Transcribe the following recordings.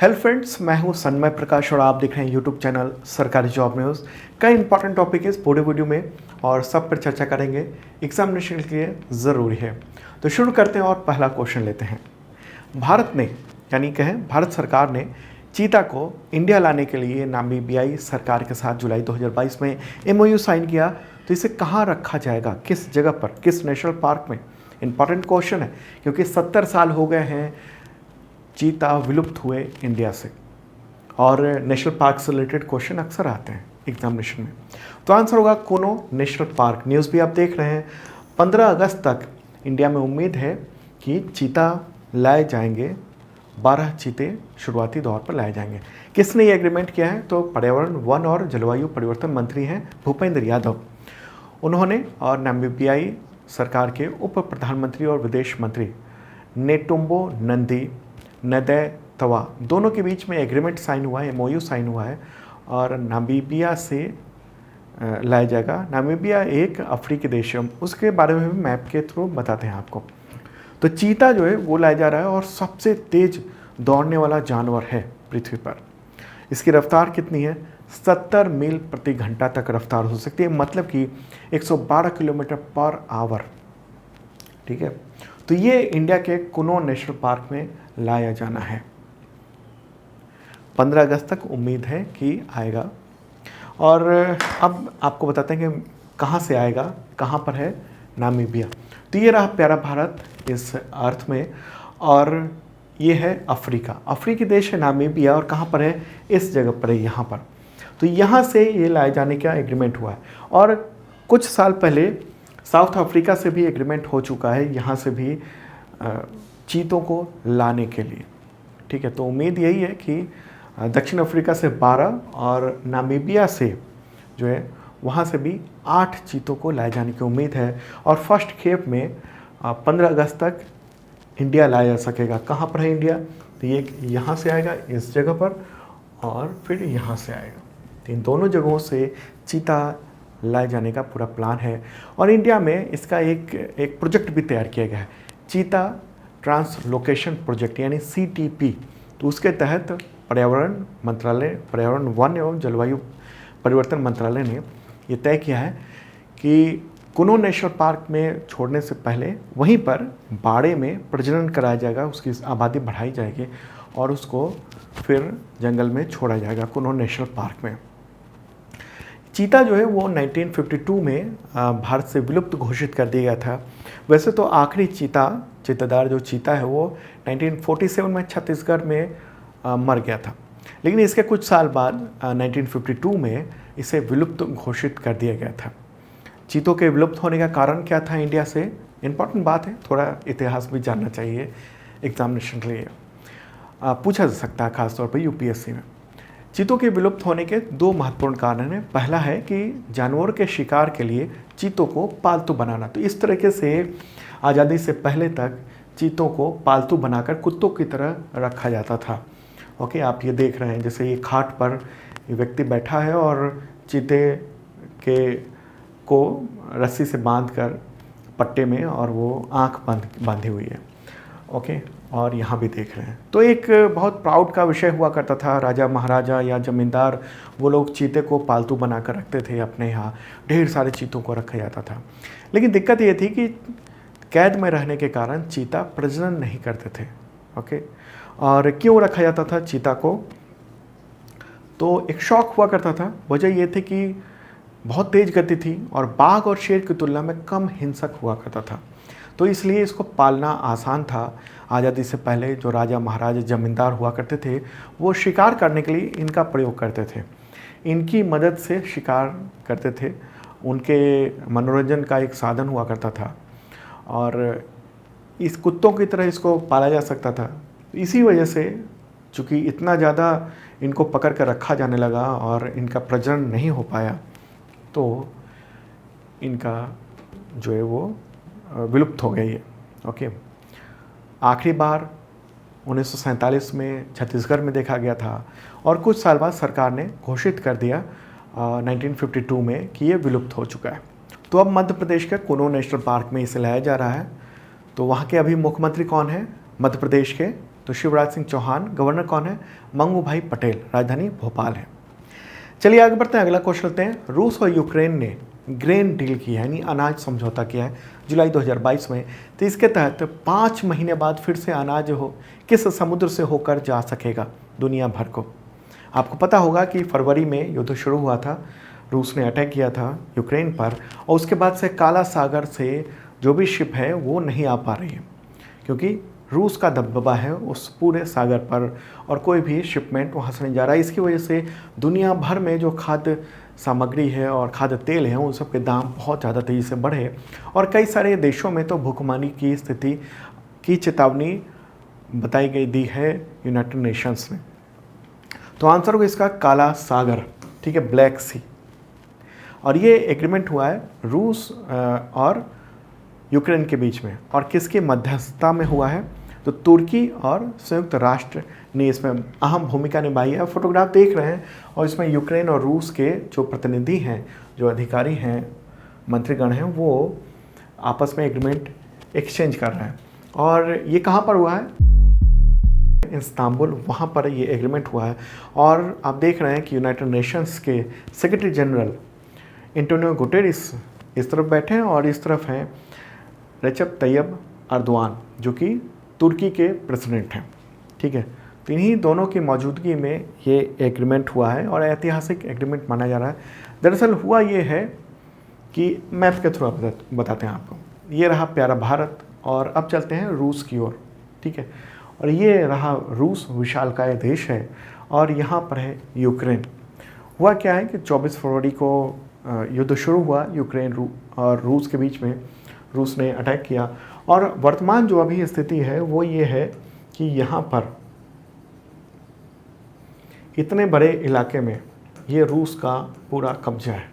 Hello friends, मैं हूं सन्मय प्रकाश और आप देख रहे हैं यूट्यूब चैनल सरकारी जॉब न्यूज़। कई इंपॉर्टेंट टॉपिक है इस पूरे वीडियो में और सब पर चर्चा करेंगे। एग्जामिनेशन के लिए ज़रूरी है। तो शुरू करते हैं और पहला क्वेश्चन लेते हैं। भारत ने यानी कहें भारत सरकार ने चीता को इंडिया लाने के लिए नामीबियाई सरकार के साथ जुलाई 2022 में MOU साइन किया। तो इसे कहाँ रखा जाएगा, किस जगह पर, किस नेशनल पार्क में? इंपॉर्टेंट क्वेश्चन है क्योंकि 70 साल हो गए हैं चीता विलुप्त हुए इंडिया से, और नेशनल पार्क से रिलेटेड क्वेश्चन अक्सर आते हैं एग्जामिनेशन में। तो आंसर होगा कोनो नेशनल पार्क। न्यूज़ भी आप देख रहे हैं। 15 अगस्त तक इंडिया में उम्मीद है कि चीता लाए जाएंगे। 12 चीते शुरुआती दौर पर लाए जाएंगे। किसने ये एग्रीमेंट किया है? तो पर्यावरण, वन और जलवायु परिवर्तन मंत्री हैं भूपेंद्र यादव। उन्होंने और नामीबियाई सरकार के उप प्रधानमंत्री और विदेश मंत्री नेटुम्बो नंदी नदय तवा दोनों के बीच में एग्रीमेंट साइन हुआ है, MOU साइन हुआ है और नामीबिया से लाया जाएगा। नामीबिया एक अफ्रीकी देश है, उसके बारे में भी मैप के थ्रू बताते हैं आपको। तो चीता जो है वो लाया जा रहा है और सबसे तेज दौड़ने वाला जानवर है पृथ्वी पर। इसकी रफ्तार कितनी है? 70 मील प्रति घंटा तक रफ्तार हो सकती है, मतलब कि 112 किलोमीटर पर आवर। ठीक है, तो ये इंडिया के कुनो नेशनल पार्क में लाया जाना है। 15 अगस्त तक उम्मीद है कि आएगा। और अब आपको बताते हैं कि कहाँ से आएगा, कहाँ पर है नामीबिया। तो ये रहा प्यारा भारत इस अर्थ में, और ये है अफ्रीका। अफ्रीकी देश है नामीबिया, और कहाँ पर है? इस जगह पर है, यहाँ पर। तो यहाँ से ये लाए जाने का एग्रीमेंट हुआ है, और कुछ साल पहले साउथ अफ्रीका से भी एग्रीमेंट हो चुका है, यहाँ से भी चीतों को लाने के लिए। ठीक है, तो उम्मीद यही है कि दक्षिण अफ्रीका से 12 और नामीबिया से जो है वहाँ से भी 8 चीतों को लाए जाने की उम्मीद है। और फर्स्ट खेप में 15 अगस्त तक इंडिया लाया जा सकेगा। कहाँ पर है इंडिया? तो ये यहाँ से आएगा इस जगह पर, और फिर यहाँ से आएगा। तो इन दोनों जगहों से चीता लाए जाने का पूरा प्लान है। और इंडिया में इसका एक प्रोजेक्ट भी तैयार किया गया है, चीता ट्रांसलोकेशन प्रोजेक्ट यानी CTP। तो उसके तहत पर्यावरण मंत्रालय, पर्यावरण, वन एवं जलवायु परिवर्तन मंत्रालय ने ये तय किया है कि कुनो नेशनल पार्क में छोड़ने से पहले वहीं पर बाड़े में प्रजनन कराया जाएगा, उसकी आबादी बढ़ाई जाएगी और उसको फिर जंगल में छोड़ा जाएगा कुनो नेशनल पार्क में। चीता जो है वो 1952 में भारत से विलुप्त घोषित कर दिया गया था। वैसे तो आखिरी चीतादार जो चीता है वो 1947 में छत्तीसगढ़ में मर गया था, लेकिन इसके कुछ साल बाद 1952 में इसे विलुप्त घोषित कर दिया गया था। चीतों के विलुप्त होने का कारण क्या था इंडिया से? इम्पॉर्टेंट बात है, थोड़ा इतिहास भी जानना चाहिए एग्जामिनेशन के लिए। पूछा जा सकता है खासतौर पर UPSC में। चीतों के विलुप्त होने के 2 महत्वपूर्ण कारण हैं। पहला है कि जानवरों के शिकार के लिए चीतों को पालतू बनाना। तो इस तरीके से आज़ादी से पहले तक चीतों को पालतू बनाकर कुत्तों की तरह रखा जाता था। ओके, आप ये देख रहे हैं जैसे ये खाट पर ये व्यक्ति बैठा है और चीते को रस्सी से बांधकर पट्टे में, और वो आँख बांधी हुई है। ओके, और यहाँ भी देख रहे हैं। तो एक बहुत प्राउड का विषय हुआ करता था। राजा महाराजा या जमींदार वो लोग चीते को पालतू बनाकर रखते थे अपने यहाँ। ढेर सारे चीतों को रखा जाता था, लेकिन दिक्कत ये थी कि कैद में रहने के कारण चीता प्रजनन नहीं करते थे। ओके, और क्यों रखा जाता था चीता को? तो एक शौक हुआ करता था। वजह ये थी कि बहुत तेज गति थी और बाघ और शेर की तुलना में कम हिंसक हुआ करता था, तो इसलिए इसको पालना आसान था। आज़ादी से पहले जो राजा महाराजा जमींदार हुआ करते थे वो शिकार करने के लिए इनका प्रयोग करते थे, इनकी मदद से शिकार करते थे। उनके मनोरंजन का एक साधन हुआ करता था, और इस कुत्तों की तरह इसको पाला जा सकता था। इसी वजह से चूँकि इतना ज़्यादा इनको पकड़ कर रखा जाने लगा और इनका प्रजनन नहीं हो पाया, तो इनका जो है वो विलुप्त हो गई है। ओके, आखिरी बार 1947 में छत्तीसगढ़ में देखा गया था, और कुछ साल बाद सरकार ने घोषित कर दिया 1952 में कि ये विलुप्त हो चुका है। तो अब मध्य प्रदेश के कुनो नेशनल पार्क में इसे लाया जा रहा है। तो वहाँ के अभी मुख्यमंत्री कौन है? मध्य प्रदेश के तो शिवराज सिंह चौहान। गवर्नर कौन है? मंगूभाई पटेल। राजधानी भोपाल है। चलिए आगे बढ़ते हैं, अगला क्वेश्चन लेते हैं। रूस और यूक्रेन ने ग्रेन डील की है, यानी अनाज समझौता किया है जुलाई 2022 में। तो इसके तहत 5 महीने बाद फिर से अनाज किस समुद्र से होकर जा सकेगा दुनिया भर को। आपको पता होगा कि फरवरी में युद्ध शुरू हुआ था, रूस ने अटैक किया था यूक्रेन पर, और उसके बाद से काला सागर से जो भी शिप है वो नहीं आ पा रही है, क्योंकि रूस का दबदबा है उस पूरे सागर पर और कोई भी शिपमेंट वहाँ से नहीं जा रहा है। इसकी वजह से दुनिया भर में जो खाद्य सामग्री है और खाद्य तेल है उन सब के दाम बहुत ज़्यादा तेज़ी से बढ़े, और कई सारे देशों में तो भूखमरी की स्थिति की चेतावनी बताई गई दी है यूनाइटेड नेशंस ने। तो आंसर होगा इसका काला सागर, ठीक है, ब्लैक सी। और ये एग्रीमेंट हुआ है रूस और यूक्रेन के बीच में, और किसकी मध्यस्थता में हुआ है? तो तुर्की और संयुक्त राष्ट्र ने इसमें अहम भूमिका निभाई है। फोटोग्राफ देख रहे हैं, और इसमें यूक्रेन और रूस के जो प्रतिनिधि हैं, जो अधिकारी हैं, मंत्रीगण हैं, वो आपस में एग्रीमेंट एक्सचेंज कर रहे हैं। और ये कहाँ पर हुआ है? इस्तांबुल, वहाँ पर ये एग्रीमेंट हुआ है। और आप देख रहे हैं कि यूनाइटेड नेशंस के सेक्रेटरी जनरल एंटोनियो गुटेरेस इस तरफ बैठे हैं, और इस तरफ हैं रेचेप तैयब अर्दोआन, जो कि तुर्की के प्रेसिडेंट हैं, ठीक है। तो इन्हीं दोनों की मौजूदगी में ये एग्रीमेंट हुआ है, और ऐतिहासिक एग्रीमेंट माना जा रहा है। दरअसल हुआ ये है कि मैप के थ्रू बताते हैं आपको। ये रहा प्यारा भारत, और अब चलते हैं रूस की ओर, ठीक है। और ये रहा रूस, विशालकाय देश है, और यहाँ पर है यूक्रेन। हुआ क्या है कि 24 फरवरी को युद्ध शुरू हुआ यूक्रेन और रूस के बीच में। रूस ने अटैक किया, और वर्तमान जो अभी स्थिति है वो ये है कि यहाँ पर इतने बड़े इलाके में ये रूस का पूरा कब्जा है,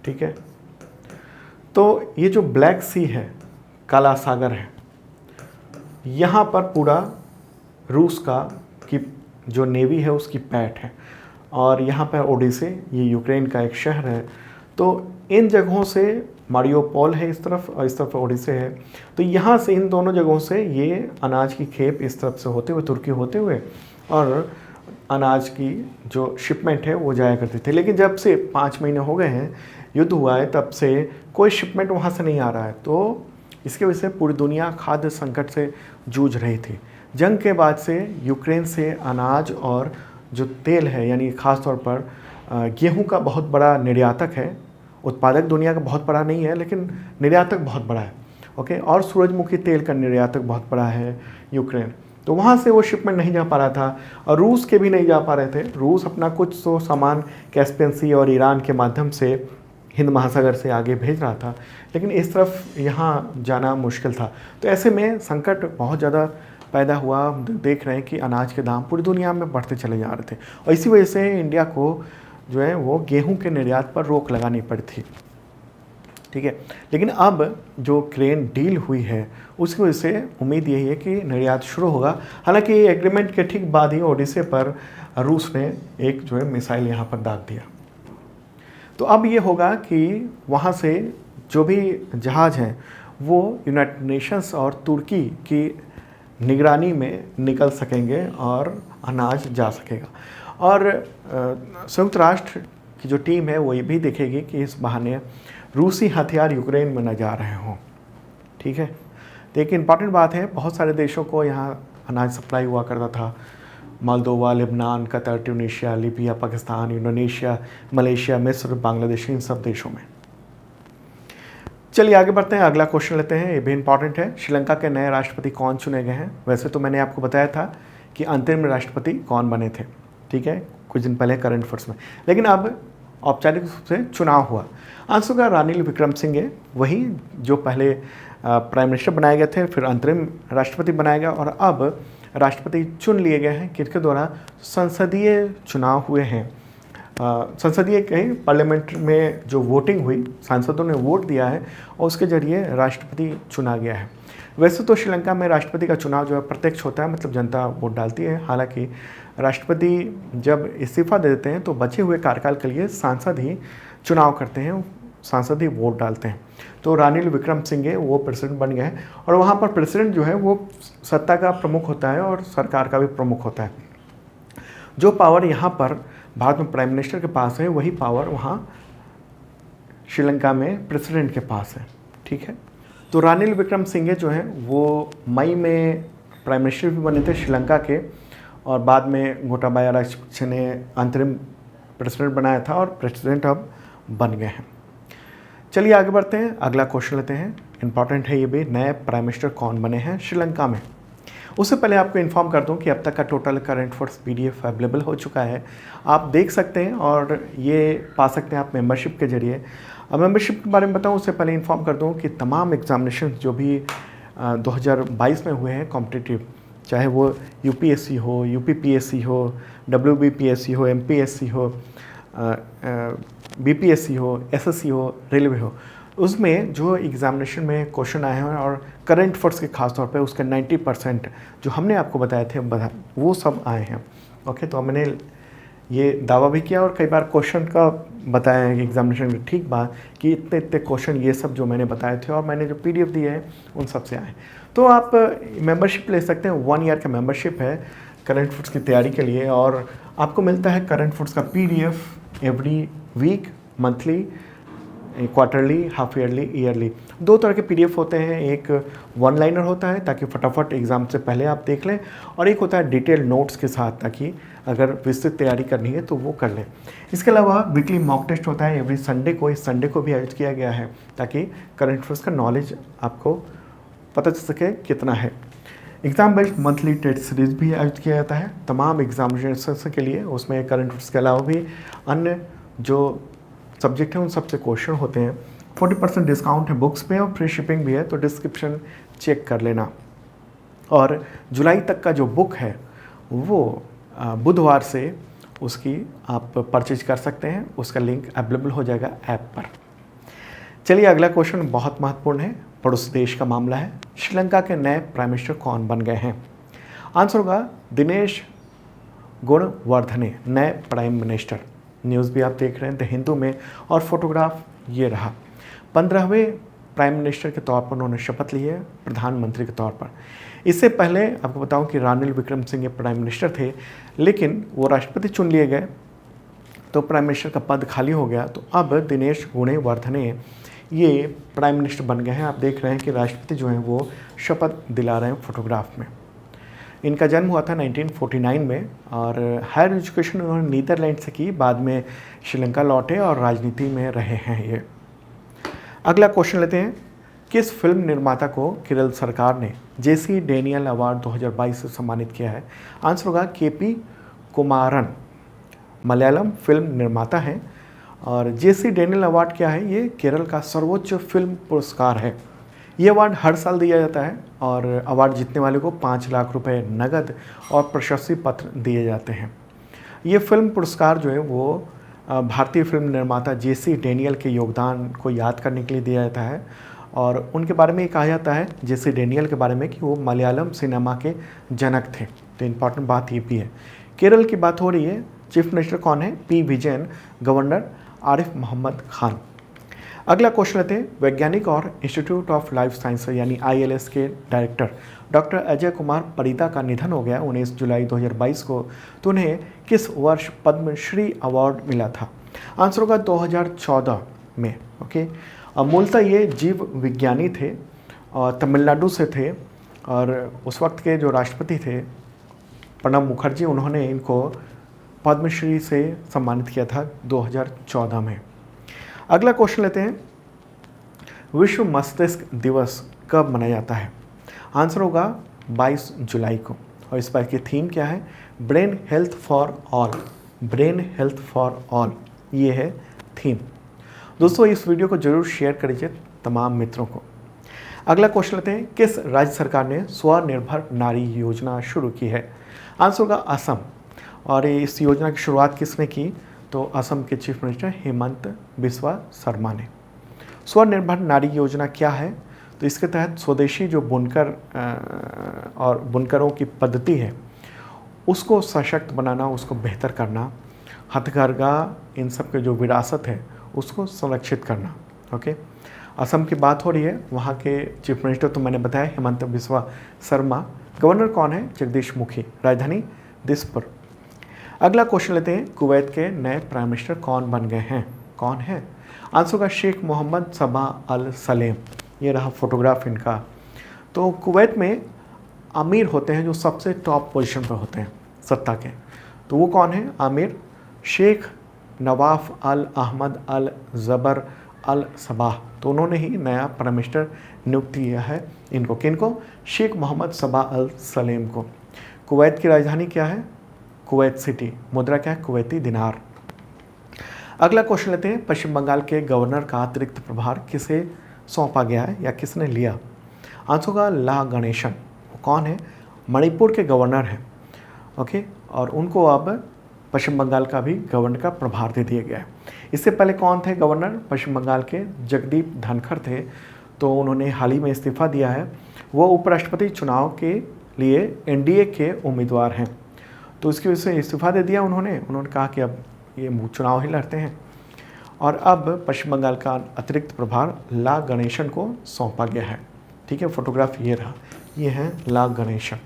ठीक है। तो ये जो ब्लैक सी है, काला सागर है, यहाँ पर पूरा रूस का की जो नेवी है उसकी पैठ है, और यहाँ पर ओडिसे, ये यूक्रेन का एक शहर है। तो इन जगहों से मारियोपोल है इस तरफ, और इस तरफ ओडिसे है। तो यहाँ से, इन दोनों जगहों से ये अनाज की खेप इस तरफ से होते हुए, तुर्की होते हुए, और अनाज की जो शिपमेंट है वो जाया करती थी। लेकिन जब से 5 महीने हो गए हैं, युद्ध हुआ है, तब से कोई शिपमेंट वहाँ से नहीं आ रहा है। तो इसके वजह से पूरी दुनिया खाद्य संकट से जूझ रही थी। जंग के बाद से यूक्रेन से अनाज और जो तेल है, यानी ख़ास तौर पर गेहूं का बहुत बड़ा निर्यातक है। उत्पादक दुनिया का बहुत बड़ा नहीं है, लेकिन निर्यातक बहुत बड़ा है, ओके। और सूरजमुखी तेल का निर्यातक बहुत बड़ा है यूक्रेन। तो वहाँ से वो शिपमेंट नहीं जा पा रहा था, और रूस के भी नहीं जा पा रहे थे। रूस अपना कुछ तो सामान कैस्पियन सी और ईरान के माध्यम से हिंद महासागर से आगे भेज रहा था, लेकिन इस तरफ यहाँ जाना मुश्किल था। तो ऐसे में संकट बहुत ज़्यादा पैदा हुआ। हम देख रहे हैं कि अनाज के दाम पूरी दुनिया में बढ़ते चले जा रहे थे, और इसी वजह से इंडिया को जो है वो गेहूं के निर्यात पर रोक लगानी पड़ी थी, ठीक है। लेकिन अब जो ग्रेन डील हुई है उसकी वजह से उम्मीद यही है कि निर्यात शुरू होगा। हालांकि एग्रीमेंट के ठीक बाद ही ओडिशा पर रूस ने एक जो है मिसाइल यहाँ पर दाग दिया। तो अब ये होगा कि वहाँ से जो भी जहाज़ हैं वो यूनाइटेड नेशंस और तुर्की की निगरानी में निकल सकेंगे और अनाज जा सकेगा। और संयुक्त राष्ट्र की जो टीम है वो ये भी देखेगी कि इस बहाने रूसी हथियार यूक्रेन में न जा रहे हों, ठीक है। तो एक इम्पॉर्टेंट बात है, बहुत सारे देशों को यहाँ अनाज सप्लाई हुआ करता था। Moldova, Lebanon, Qatar, Tunisia, Libya, Pakistan, Indonesia, Malaysia, मिस्र, बांग्लादेश, इन सब देशों में। चलिए आगे बढ़ते हैं, अगला क्वेश्चन लेते हैं, ये भी इंपॉर्टेंट है। श्रीलंका के नए राष्ट्रपति कौन चुने गए हैं? वैसे तो मैंने आपको बताया था कि अंतरिम राष्ट्रपति कौन बने थे, ठीक है, कुछ दिन पहले करंट अफेयर्स में। लेकिन अब औपचारिक रूप से चुनाव हुआ। आंसर का रानिल विक्रमसिंघे, वही जो पहले प्राइम मिनिस्टर बनाए गए थे, फिर अंतरिम राष्ट्रपति बनाया गया, और अब राष्ट्रपति चुन लिए गए हैं किसके द्वारा? संसदीय चुनाव हुए हैं। संसदीय कहीं पार्लियामेंट में जो वोटिंग हुई, सांसदों ने वोट दिया है और उसके जरिए राष्ट्रपति चुना गया है। वैसे तो श्रीलंका में राष्ट्रपति का चुनाव जो है प्रत्यक्ष होता है, मतलब जनता वोट डालती है। हालांकि राष्ट्रपति जब इस्तीफा दे देते हैं तो बचे हुए कार्यकाल के लिए सांसद ही चुनाव करते हैं, सांसद ही वोट डालते हैं। तो रानिल विक्रमसिंघे वो प्रेसिडेंट बन गए हैं और वहाँ पर प्रेसिडेंट जो है वो सत्ता का प्रमुख होता है और सरकार का भी प्रमुख होता है। जो पावर यहाँ पर भारत में प्राइम मिनिस्टर के पास है वही पावर वहाँ श्रीलंका में प्रेसिडेंट के पास है। ठीक है, तो रानिल विक्रमसिंघे जो हैं वो मई में प्राइम मिनिस्टर भी बने थे श्रीलंका के और बाद में गोटाबाया राजपक्षे ने अंतरिम प्रेसिडेंट बनाया था और प्रेसिडेंट अब बन गए हैं। चलिए आगे बढ़ते हैं, अगला क्वेश्चन लेते हैं। इंपॉर्टेंट है ये भी, नए प्राइम मिनिस्टर कौन बने हैं श्रीलंका में। उससे पहले आपको इन्फॉर्म कर दूं कि अब तक का total current affairs PDF available हो चुका है, आप देख सकते हैं और ये पा सकते हैं आप मेंबरशिप के जरिए। अब मेंबरशिप के बारे में बताऊं उससे पहले इन्फॉर्म कर दूं कि तमाम एग्जामिनेशन जो भी 2022 में हुए हैं कॉम्पिटिटिव, चाहे वो UPSC हो, UPPSC हो, WBPSC हो, MPSC हो, BPSC हो, SSC हो, रेलवे हो, उसमें जो एग्जामिनेशन में क्वेश्चन आए हैं और करंट अफेयर्स के खास तौर पे उसके 90% जो हमने आपको बताए थे वो सब आए हैं। ओके, तो मैंने ये दावा भी किया और कई बार क्वेश्चन का बताया है एग्जामिनेशन में, ठीक बात कि इतने इतने क्वेश्चन ये सब जो मैंने बताए थे और मैंने जो PDF दिए हैं उन सब से आए। तो आप मेंबरशिप ले सकते हैं, 1 ईयर का मेंबरशिप है करंट अफेयर्स की तैयारी के लिए और आपको मिलता है करंट अफेयर्स का PDF every week, monthly, quarterly, half yearly, yearly. 2 तरह के PDF होते हैं, एक 1 लाइनर होता है ताकि फटाफट एग्ज़ाम से पहले आप देख लें और एक होता है डिटेल नोट्स के साथ ताकि अगर विस्तृत तैयारी करनी है तो वो कर लें। इसके अलावा वीकली मॉक टेस्ट होता है एवरी संडे को, इस संडे को भी आयोजित किया गया है ताकि करंट अफेयर्स का नॉलेज आपको पता चल सके कितना है। Exam based monthly test series भी आयोजित किया जाता है तमाम एग्जामिनेशंस के लिए, उसमें करंट अफेयर्स के अलावा भी अन्य जो सब्जेक्ट हैं उन सबसे क्वेश्चन होते हैं। 40% डिस्काउंट है बुक्स पे और फ्री शिपिंग भी है, तो डिस्क्रिप्शन चेक कर लेना। और जुलाई तक का जो बुक है वो बुधवार से उसकी आप परचेज कर सकते हैं, उसका लिंक अवेलेबल हो जाएगा ऐप पर। चलिए अगला क्वेश्चन बहुत महत्वपूर्ण है, पड़ोसी देश का मामला है। श्रीलंका के नए प्राइम मिनिस्टर कौन बन गए हैं? आंसर होगा दिनेश गुणवर्धने नए प्राइम मिनिस्टर। न्यूज़ भी आप देख रहे हैं द हिंदू में और फोटोग्राफ ये रहा। 15वें प्राइम मिनिस्टर के तौर पर उन्होंने शपथ ली है, प्रधानमंत्री के तौर पर। इससे पहले आपको बताऊं कि रानिल विक्रमसिंघे प्राइम मिनिस्टर थे, लेकिन वो राष्ट्रपति चुन लिए गए तो प्राइम मिनिस्टर का पद खाली हो गया। तो अब दिनेश गुणवर्धने ये प्राइम मिनिस्टर बन गए हैं। आप देख रहे हैं कि राष्ट्रपति जो हैं वो शपथ दिला रहे हैं फोटोग्राफ में। इनका जन्म हुआ था 1949 में और हायर एजुकेशन उन्होंने नीदरलैंड से की, बाद में श्रीलंका लौटे और राजनीति में रहे हैं ये। अगला क्वेश्चन लेते हैं, किस फिल्म निर्माता को केरल सरकार ने JC डेनियल अवार्ड 2022 से सम्मानित किया है? आंसर होगा KP कुमारन, मलयालम फिल्म निर्माता हैं। और JC डेनियल अवार्ड क्या है? ये केरल का सर्वोच्च फिल्म पुरस्कार है। ये अवार्ड हर साल दिया जाता है और अवार्ड जीतने वाले को 5 लाख रुपए नगद और प्रशस्ति पत्र दिए जाते हैं। ये फिल्म पुरस्कार जो है वो भारतीय फिल्म निर्माता JC डेनियल के योगदान को याद करने के लिए दिया जाता है और उनके बारे में ये कहा जाता है JC डेनियल के बारे में कि वो मलयालम सिनेमा के जनक थे। तो इम्पॉर्टेंट बात ये भी है। केरल की बात हो रही है, चीफ मिनिस्टर कौन है? P Vijayan, governor Arif Mohammad Khan. अगला क्वेश्चन लेते हैं, वैज्ञानिक और इंस्टीट्यूट ऑफ लाइफ साइंस यानी ILS के डायरेक्टर डॉक्टर अजय कुमार परिदा का निधन हो गया 19 जुलाई 2022 को। तो उन्हें किस वर्ष पद्मश्री अवार्ड मिला था? आंसर होगा 2014 में। ओके, मूलतः ये जीव विज्ञानी थे और तमिलनाडु से थे और उस वक्त के जो राष्ट्रपति थे प्रणब मुखर्जी, उन्होंने इनको पद्मश्री से सम्मानित किया था 2014 में। अगला क्वेश्चन लेते हैं, विश्व मस्तिष्क दिवस कब मनाया जाता है? आंसर होगा 22 जुलाई को। और इस बार की थीम क्या है? Brain health for all. Brain health for all, ये है थीम। दोस्तों इस वीडियो को जरूर शेयर करिए तमाम मित्रों को। अगला क्वेश्चन लेते हैं, किस राज्य सरकार ने स्वनिर्भर नारी योजना शुरू की है? आंसर होगा असम। और इस योजना की शुरुआत किसने की? तो असम के चीफ मिनिस्टर हेमंत बिस्वा शर्मा ने। स्वनिर्भर नारी योजना क्या है? तो इसके तहत स्वदेशी जो बुनकर और बुनकरों की पद्धति है उसको सशक्त बनाना, उसको बेहतर करना, हथकरघा इन सब के जो विरासत है उसको संरक्षित करना, ओके। असम की बात हो रही है, वहाँ के चीफ मिनिस्टर तो मैंने बताया हेमंत बिस्वा शर्मा। गवर्नर कौन है? जगदीश मुखी। राजधानी दिसपुर। अगला क्वेश्चन लेते हैं, कुवैत के नए प्राइम मिनिस्टर कौन बन गए हैं? कौन है? आंसर का शेख मोहम्मद सबा अल सलेम। ये रहा फोटोग्राफ इनका। तो कुवैत में अमीर होते हैं जो सबसे टॉप पोजीशन पर होते हैं सत्ता के, तो वो कौन है? आमिर शेख नवाफ अल अहमद अल ज़बर अल सबाह। तो उन्होंने ही नया प्राइम मिनिस्टर नियुक्त किया है इनको। किनको? शेख मोहम्मद सबा अल सलेम को। कुवैत की राजधानी क्या है? Kuwait city. मुद्रा क्या है? कुवैती दिनार। अगला क्वेश्चन लेते हैं, पश्चिम बंगाल के गवर्नर का अतिरिक्त प्रभार किसे सौंपा गया है या किसने लिया? आंसर का ला गणेशन। वो कौन है? मणिपुर के गवर्नर हैं। ओके, और उनको अब पश्चिम बंगाल का भी गवर्नर का प्रभार दे दिया गया है। इससे पहले कौन थे गवर्नर? पश्चिम बंगाल के जगदीप धनखड़ थे, तो उन्होंने हाल ही में इस्तीफा दिया है। वो उपराष्ट्रपति चुनाव के लिए एनडीए के उम्मीदवार हैं, तो इसकी वजह से इस्तीफा दे दिया उन्होंने कहा कि अब ये चुनाव ही लड़ते हैं। और अब पश्चिम बंगाल का अतिरिक्त प्रभार ला गणेशन को सौंपा गया है। ठीक है, फोटोग्राफ ये रहा, ये है ला गणेशन।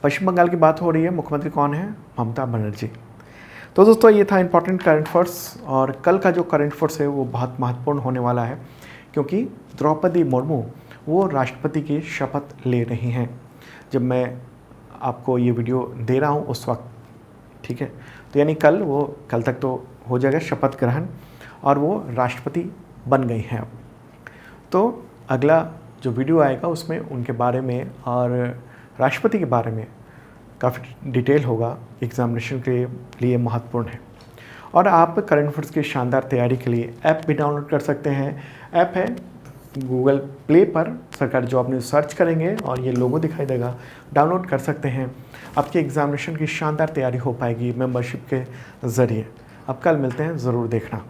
पश्चिम बंगाल की बात हो रही है, मुख्यमंत्री कौन है? ममता बनर्जी। तो दोस्तों ये था इंपॉर्टेंट करंट अफेयर्स, और कल का जो करंट अफेयर्स है वो बहुत महत्वपूर्ण होने वाला है, क्योंकि द्रौपदी मुर्मू वो राष्ट्रपति की शपथ ले रही हैं जब मैं आपको ये वीडियो दे रहा हूँ उस वक्त। ठीक है, तो यानी कल तक तो हो जाएगा शपथ ग्रहण, और वो राष्ट्रपति बन गई हैं अब। तो अगला जो वीडियो आएगा उसमें उनके बारे में और राष्ट्रपति के बारे में काफ़ी डिटेल होगा, एग्जामिनेशन के लिए महत्वपूर्ण है। और आप करंट अफेयर्स की शानदार तैयारी के लिए ऐप भी डाउनलोड कर सकते हैं। ऐप है गूगल प्ले पर, सरकारी जॉब न्यूज़ सर्च करेंगे और ये लोगो दिखाई देगा, डाउनलोड कर सकते हैं। आपकी एग्जामिनेशन की शानदार तैयारी हो पाएगी मेंबरशिप के ज़रिए। अब कल मिलते हैं, ज़रूर देखना।